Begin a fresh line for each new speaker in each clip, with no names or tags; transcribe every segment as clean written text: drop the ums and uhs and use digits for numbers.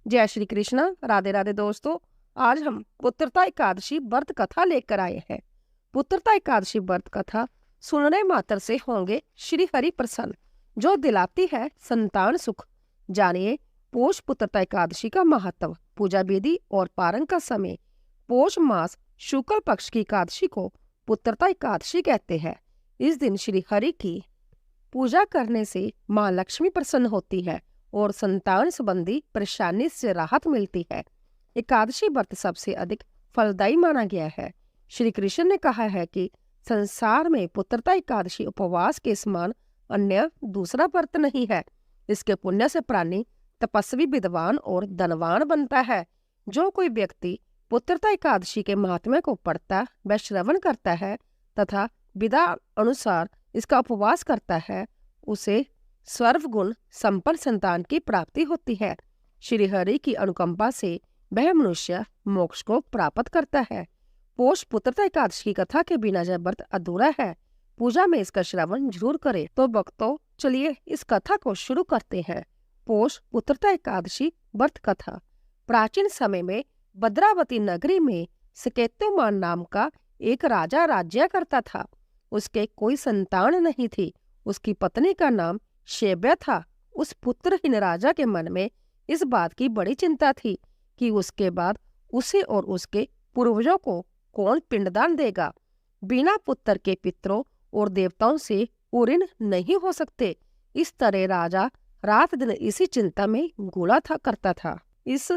जय श्री कृष्णा। राधे राधे दोस्तों। आज हम पुत्रता एकादशी व्रत कथा लेकर आए हैं। पुत्रता एकादशी व्रत कथा सुनने मात्र से होंगे श्री हरि प्रसन्न, जो दिलाती है संतान सुख। जानिए पोष पुत्रता एकादशी का महत्व, पूजा विधि और पारण का समय। पोष मास शुक्ल पक्ष की एकादशी को पुत्रता एकादशी कहते हैं। इस दिन श्री हरि की पूजा करने से माँ लक्ष्मी प्रसन्न होती है और संतान संबंधी परेशानी से राहत मिलती है। एकादशी व्रत सबसे अधिक फलदायी माना गया है। श्री कृष्ण ने कहा है कि संसार में पुत्रता एकादशी उपवास के समान अन्य दूसरा व्रत नहीं है। इसके पुण्य से प्राणी तपस्वी, विद्वान और धनवान बनता है। जो कोई व्यक्ति पुत्रता एकादशी के महात्म्य को पढ़ता व श्रवण करता है तथा विधा अनुसार इसका उपवास करता है, उसे सर्वगुण संपन्न संतान की प्राप्ति होती है। श्री हरि की अनुकंपा से वह मनुष्य मोक्ष को प्राप्त करता है। पोष पुत्रता एकादशी की कथा के बिना यह व्रत अधूरा है। पूजा में इसका श्रवण जरूर करें। तो भक्तों, चलिए इस कथा को शुरू करते हैं। पोष पुत्रता एकादशी व्रत कथा। प्राचीन समय में भद्रावती नगरी में सकेतुमान नाम का एक राजा राज्य करता था। उसके कोई संतान नहीं थी। उसकी पत्नी का नाम शेब्या था। उस पुत्रहीन राजा के मन में इस बात की बड़ी चिंता थी कि उसके बाद उसे और उसके पूर्वजों को कौन पिंडदान देगा। बिना पुत्र के पितरों और देवताओं से पूर्ण नहीं हो सकते। इस तरह राजा रात दिन इसी चिंता में गुला करता था। इस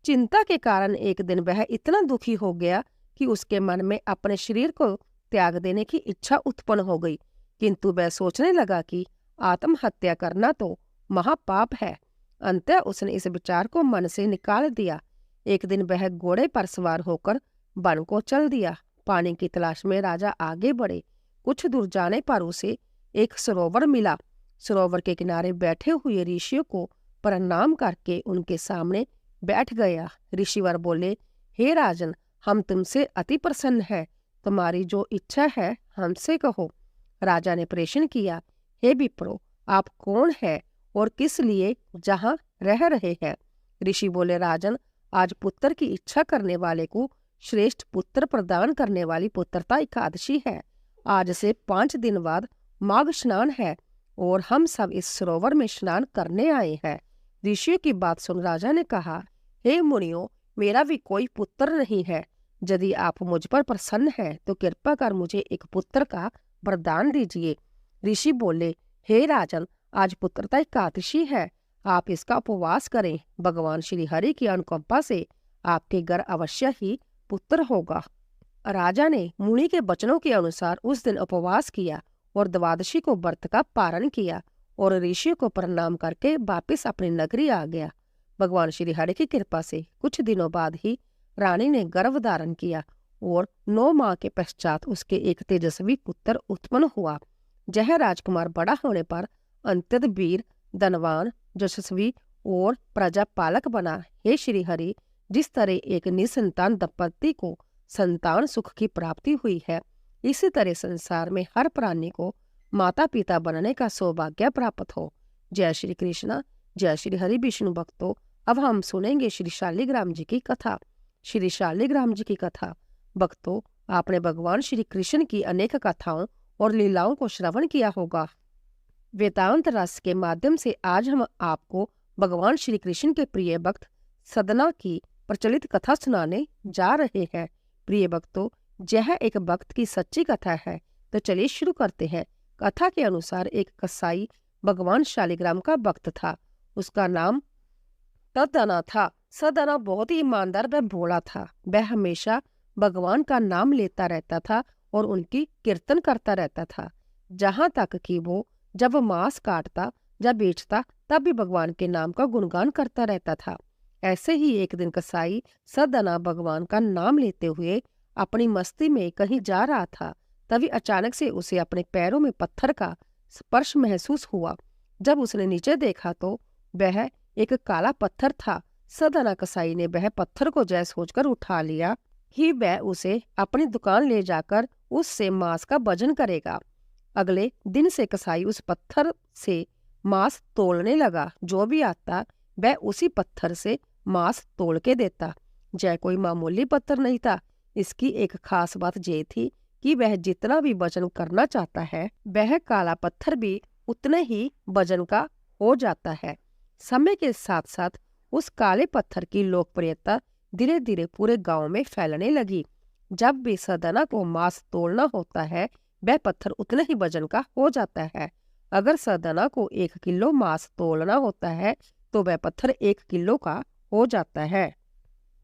चिंता के कारण एक दिन वह इतना दुखी हो गया कि उसके मन में अपने शरीर को त्याग देने की इच्छा उत्पन्न हो गई। किंतु वह सोचने लगा कि आत्महत्या करना तो महापाप है। अंततः उसने इस विचार को मन से निकाल दिया। एक दिन वह घोड़े पर सवार होकर वन को चल दिया। पानी की तलाश में राजा आगे बढ़े। कुछ दूर जाने पर उसे एक सरोवर मिला। सरोवर के किनारे बैठे हुए ऋषियों को प्रणाम करके उनके सामने बैठ गया। ऋषिवर बोले, हे राजन, हम तुमसे अति प्रसन्न हैं। तुम्हारी जो इच्छा है हमसे कहो। राजा ने प्रश्न किया, हे विप्रो, आप कौन है और किस लिए जहाँ रह रहे हैं? ऋषि बोले, राजन, आज पुत्र की इच्छा करने वाले को श्रेष्ठ पुत्र प्रदान करने वाली पुत्रता एकादशी है। आज से 5 दिन बाद माघ स्नान है और हम सब इस सरोवर में स्नान करने आए हैं। ऋषियों की बात सुन राजा ने कहा, हे मुनियों, मेरा भी कोई पुत्र नहीं है। यदि आप मुझ पर प्रसन्न हैं तो कृपा कर मुझे एक पुत्र का वरदान दीजिए। ऋषि बोले, हे राजन, आज पुत्रता एकादशी है। आप इसका उपवास करें। भगवान श्री हरि की अनुकंपा से आपके घर अवश्य ही पुत्र होगा। राजा ने मुनि के वचनों के अनुसार उस दिन उपवास किया और द्वादशी को व्रत का पारण किया और ऋषि को प्रणाम करके वापिस अपनी नगरी आ गया। भगवान श्री हरि की कृपा से कुछ दिनों बाद ही रानी ने गर्भ धारण किया और 9 माह के पश्चात उसके एक तेजस्वी पुत्र उत्पन्न हुआ। यह राजकुमार बड़ा होने पर अत्यंत वीर, धनवान, यशस्वी और प्रजापालक बना। हे श्री हरि, जिस तरह एक निसंतान दंपति को संतान सुख की प्राप्ति हुई है, इसी तरह संसार में हर प्राणी को माता पिता बनने का सौभाग्य प्राप्त हो। जय श्री कृष्ण। जय श्री हरि। विष्णु भक्तों, अब हम सुनेंगे श्री शालिग्राम जी की कथा। श्री शालिग्राम जी की कथा। भक्तों, आपने भगवान श्री कृष्ण की अनेक कथाओं और लीलाओं को श्रवण किया होगा। वेदांत रस के माध्यम से आज हम आपको भगवान श्री कृष्ण के प्रिय भक्त सदना की प्रचलित कथा सुनाने जा रहे हैं। प्रिय भक्तों, यह एक भक्त की सच्ची कथा है। तो चलिए शुरू करते हैं। कथा के अनुसार एक कसाई भगवान शालिग्राम का भक्त था। उसका नाम सदना था। सदना बहुत ही ईमानदार व भोला था। वह हमेशा भगवान का नाम लेता रहता था और उनकी कीर्तन करता रहता था। जहाँ तक कि वो जब मांस काटता या बेचता तब भी भगवान के नाम का गुणगान करता रहता था। ऐसे ही एक दिन कसाई सदना भगवान का नाम लेते हुए अपनी मस्ती में कहीं जा रहा था। तभी अचानक से उसे अपने पैरों में पत्थर का स्पर्श महसूस हुआ। जब उसने नीचे देखा तो वह एक काला पत्थर था। सदना कसाई ने वह पत्थर को जय सोचकर उठा लिया ही वह उसे अपनी दुकान ले जाकर उससे मांस का वजन करेगा। अगले दिन से कसाई उस पत्थर से मांस तोलने लगा। जो भी आता वह उसी पत्थर से मांस तोड़ के देता। यह कोई मामूली पत्थर नहीं था। इसकी एक खास बात ये थी कि वह जितना भी वजन करना चाहता है, वह काला पत्थर भी उतने ही वजन का हो जाता है। समय के साथ साथ उस काले पत्थर की लोकप्रियता धीरे धीरे पूरे गांव में फैलने लगी। जब भी सदना को मांस तोड़ना होता है, वह पत्थर उतने ही वजन का हो जाता है। अगर सदना को 1 किलो मांस तोड़ना होता है तो वह पत्थर 1 किलो का हो जाता है,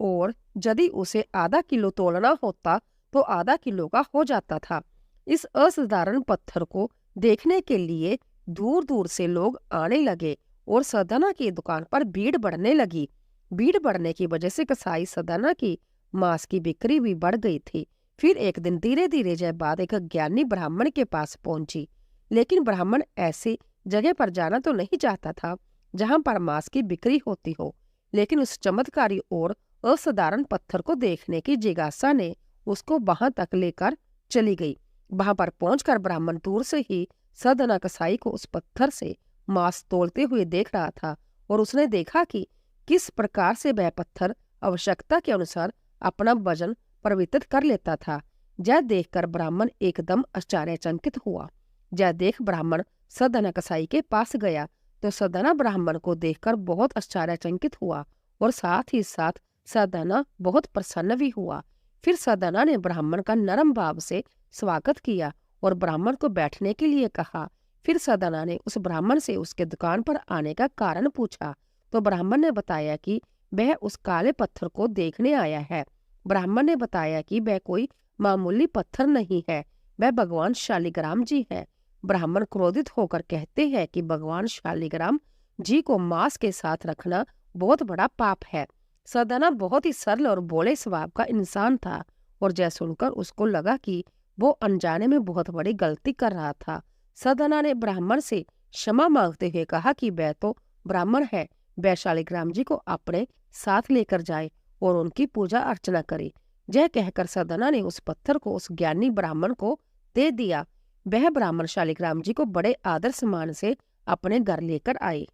और यदि उसे आधा किलो तोड़ना होता तो आधा किलो का हो जाता था। इस असाधारण पत्थर को देखने के लिए दूर दूर से लोग आने लगे और सदना की दुकान पर भीड़ बढ़ने लगी। भीड़ बढ़ने की वजह से कसाई सदना की मांस की बिक्री भी बढ़ गई थी। फिर एक दिन धीरे धीरे यह बात एक ज्ञानी ब्राह्मण के पास पहुंची। लेकिन ब्राह्मण ऐसी जगह पर जाना तो नहीं चाहता था जहां पर मांस की बिक्री होती हो, लेकिन उस चमत्कारी और असाधारण पत्थर को देखने की जिज्ञासा ने उसको वहां तक लेकर चली गई। वहां पर पहुंचकर ब्राह्मण दूर से ही सदना कसाई को उस पत्थर से मांस तोड़ते हुए देख रहा था, और उसने देखा कि किस प्रकार से वह पत्थर आवश्यकता के अनुसार अपना वजन परिवर्तित कर लेता था। यह देखकर ब्राह्मण एकदम आश्चर्यचकित हुआ। यह देख ब्राह्मण सदना कसाई के पास गया तो सदना ब्राह्मण को देखकर बहुत आश्चर्यचकित हुआ, और साथ ही साथ सदना बहुत प्रसन्न भी हुआ। फिर सदना ने ब्राह्मण का नरम भाव से स्वागत किया और ब्राह्मण को बैठने के लिए कहा। फिर सदना ने उस ब्राह्मण से उसके दुकान पर आने का कारण पूछा तो ब्राह्मण ने बताया कि वह उस काले पत्थर को देखने आया है। ब्राह्मण ने बताया कि वह कोई मामूली पत्थर नहीं है, वह भगवान शालिग्राम जी है। ब्राह्मण क्रोधित होकर कहते हैं कि भगवान शालिग्राम जी को मांस के साथ रखना बहुत बड़ा पाप है। सदना बहुत ही सरल और भोले स्वभाव का इंसान था, और यह सुनकर उसको लगा कि वो अनजाने में बहुत बड़ी गलती कर रहा था। सदना ने ब्राह्मण से क्षमा मांगते हुए कहा कि वह तो ब्राह्मण है, वह शालिग्राम जी को अपने साथ लेकर जाए और उनकी पूजा अर्चना करे। यह कहकर सदना ने उस पत्थर को उस ज्ञानी ब्राह्मण को दे दिया। वह ब्राह्मण शालिग्राम जी को बड़े आदर सम्मान से अपने घर लेकर आए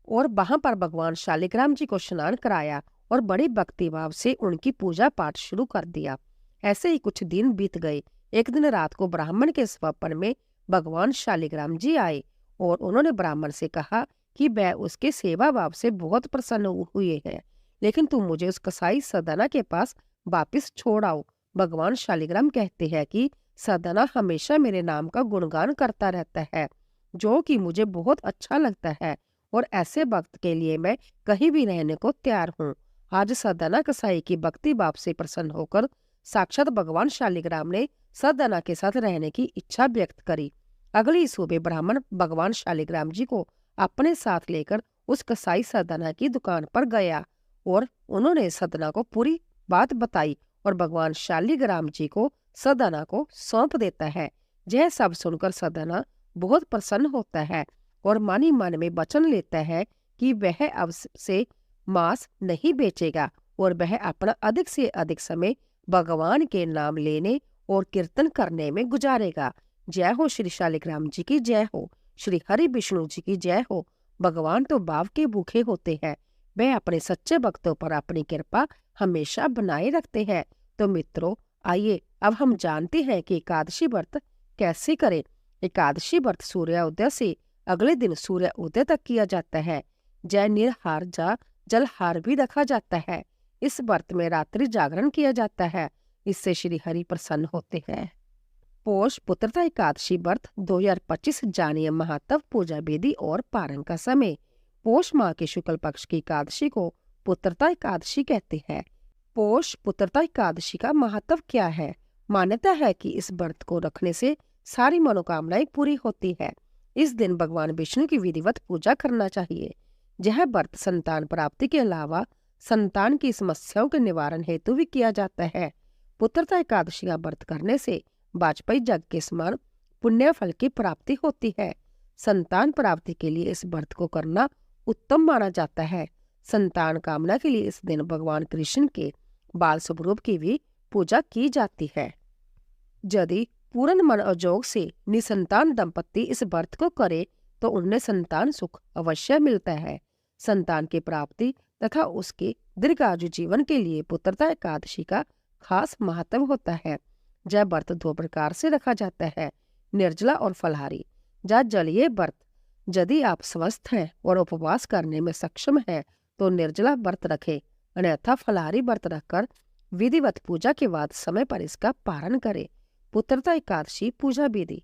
और वहां पर भगवान शालिग्राम जी को स्नान कराया और बड़ी भक्तिभाव से उनकी पूजा पाठ शुरू कर दिया। ऐसे ही कुछ दिन बीत गए। एक दिन रात को ब्राह्मण के स्वप्न में भगवान शालिग्राम जी आए और उन्होंने ब्राह्मण से कहा कि वह उसके सेवा भाव से बहुत प्रसन्न हुए हैं, लेकिन तुम मुझे उस कसाई सदना के पास वापिस छोड़ आओ। भगवान शालिग्राम कहते हैं कि सदना हमेशा मेरे नाम का गुणगान करता रहता है, जो कि मुझे बहुत अच्छा लगता है, और ऐसे भक्त के लिए मैं कहीं भी रहने को तैयार हूँ। आज सदना कसाई की भक्ति भाव से प्रसन्न होकर साक्षात भगवान शालिग्राम ने सदना के साथ रहने की इच्छा व्यक्त करी। अगली सुबह ब्राह्मण भगवान शालिग्राम जी को अपने साथ लेकर उस कसाई सदना की दुकान पर गया और उन्होंने सदना को पूरी बात बताई, और भगवान शालिग्राम जी को सदना को सौंप देता है। यह सब सुनकर सदना बहुत प्रसन्न होता है और मानी मन में वचन लेता है कि वह अब से मांस नहीं बेचेगा और वह अपना अधिक से अधिक समय भगवान के नाम लेने और कीर्तन करने में गुजारेगा। जय हो श्री शालिग्राम जी की जय हो, श्री हरि विष्णु जी की जय हो। भगवान तो भाव के भूखे होते हैं, वह अपने सच्चे भक्तों पर अपनी कृपा हमेशा बनाए रखते हैं। तो मित्रों, आइए अब हम जानते हैं कि एकादशी व्रत कैसे करें। एकादशी व्रत सूर्योदय से अगले दिन सूर्य उदय तक किया जाता है। जय निरहार जा जलहार भी रखा जाता है। इस व्रत में रात्रि जागरण किया जाता है, इससे श्री हरि प्रसन्न होते हैं। पौष पुत्रता एकादशी व्रत 2025 जानिए महत्व, पूजा विधि और पारण का समय। पौष माह के शुक्ल पक्ष की एकादशी को पुत्रता एकादशी कहते हैं। पौष पुत्रता एकादशी का महत्व क्या है? मान्यता है कि इस व्रत को रखने से सारी मनोकामनाएं पूरी होती है। इस दिन भगवान विष्णु की विधिवत पूजा करना चाहिए। यह व्रत संतान प्राप्ति के अलावा संतान की समस्याओं के निवारण हेतु भी किया जाता है। पुत्रता एकादशी का व्रत करने से वाजपेयी यज्ञ के समान पुण्य फल की प्राप्ति होती है। संतान प्राप्ति के लिए इस व्रत को करना उत्तम माना जाता है। संतान कामना के लिए इस दिन भगवान कृष्ण के बाल स्वरूप की भी पूजा की जाती है। यदि पूर्ण मन और जोग से निसंतान दंपति इस व्रत को करे तो उन्हें संतान सुख अवश्य मिलता है। संतान की प्राप्ति तथा उसके दीर्घायु जीवन के लिए पुत्रता एकादशी का खास महत्व होता है। यह व्रत दो प्रकार से रखा जाता है, निर्जला और फलाहारी। जलीय व्रत, यदि आप स्वस्थ हैं और उपवास करने में सक्षम हैं तो निर्जला व्रत रखें, अन्यथा फलाहारी व्रत रखकर विधिवत पूजा के बाद समय पर इसका पारण करें। पुत्रता एकादशी पूजा विधि।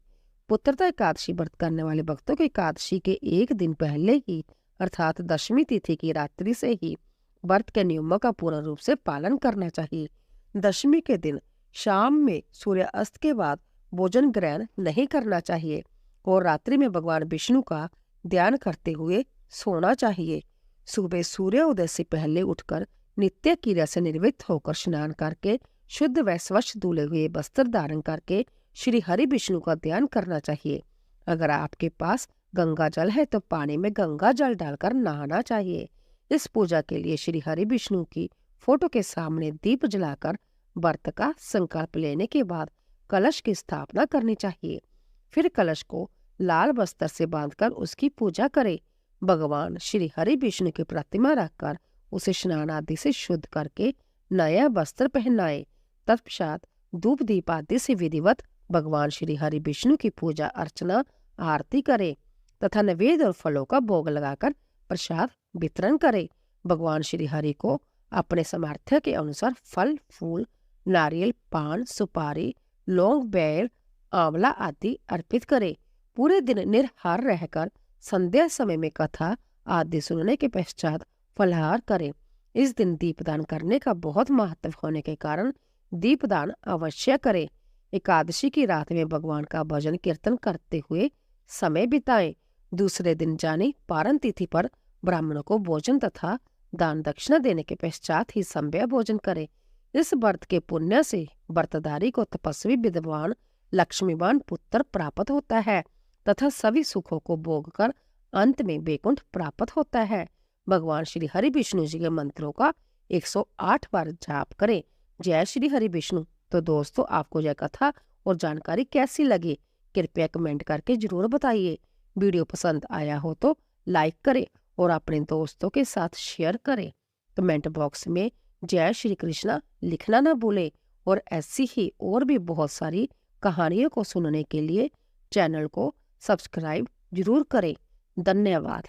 पुत्रता एकादशी व्रत करने वाले भक्तों को एकादशी के एक दिन पहले ही अर्थात दशमी तिथि की रात्रि से ही व्रत के नियमों का पूर्ण रूप से पालन करना चाहिए। दशमी के दिन शाम में सूर्यास्त के बाद भोजन ग्रहण नहीं करना चाहिए और रात्रि में भगवान विष्णु का ध्यान करते हुए सोना चाहिए। सुबह सूर्योदय से पहले उठकर नित्य क्रिया से निवृत्त होकर स्नान करके शुद्ध व स्वच्छ धुले हुए वस्त्र धारण करके श्री हरि विष्णु का ध्यान करना चाहिए। अगर आपके पास गंगा जल है तो पानी में गंगा जल डालकर नहाना चाहिए। इस पूजा के लिए श्री हरि विष्णु की फोटो के सामने दीप जलाकर व्रत का संकल्प लेने के बाद कलश की स्थापना करनी चाहिए। फिर कलश को लाल वस्त्र से बांधकर उसकी पूजा करें। भगवान श्री हरि विष्णु की प्रतिमा रखकर उसे स्नान आदि से शुद्ध करके नया वस्त्र पहनाए। तत्पश्चात धूप दीप आदि से विधिवत भगवान श्री हरि विष्णु की पूजा अर्चना आरती करें तथा नैवेद्य और फलों का भोग लगाकर प्रसाद वितरण करें। भगवान श्री हरि को अपने सामर्थ्य के अनुसार फल फूल, नारियल, पान, सुपारी, लौंग, बेल, आंवला आदि अर्पित करें। पूरे दिन निराहार रहकर संध्या समय में कथा आदि सुनने के पश्चात फलाहार करें। इस दिन दीपदान करने का बहुत महत्व होने के कारण दीपदान अवश्य करें। एकादशी की रात में भगवान का भजन कीर्तन करते हुए समय बिताएं। दूसरे दिन जाने पारण तिथि पर ब्राह्मणों को भोजन तथा दान दक्षिणा देने के पश्चात ही संध्या भोजन करें। इस व्रत के पुण्य से व्रतधारी को तपस्वी विद्वान लक्ष्मीवान पुत्र प्राप्त होता है तथा सभी सुखों को भोग कर अंत में वैकुंठ प्राप्त होता है। भगवान श्री हरि विष्णु जी के मंत्रों का 108 बार जाप करें। जय श्री हरि विष्णु। तो दोस्तों, आपको यह कथा और जानकारी कैसी लगी कृपया कमेंट करके जरूर बताइए। वीडियो पसंद आया हो तो लाइक करें और अपने दोस्तों के साथ शेयर करें। कमेंट बॉक्स में जय श्री कृष्णा लिखना ना भूलें और ऐसी ही और भी बहुत सारी कहानियों को सुनने के लिए चैनल को सब्सक्राइब जरूर करें। धन्यवाद।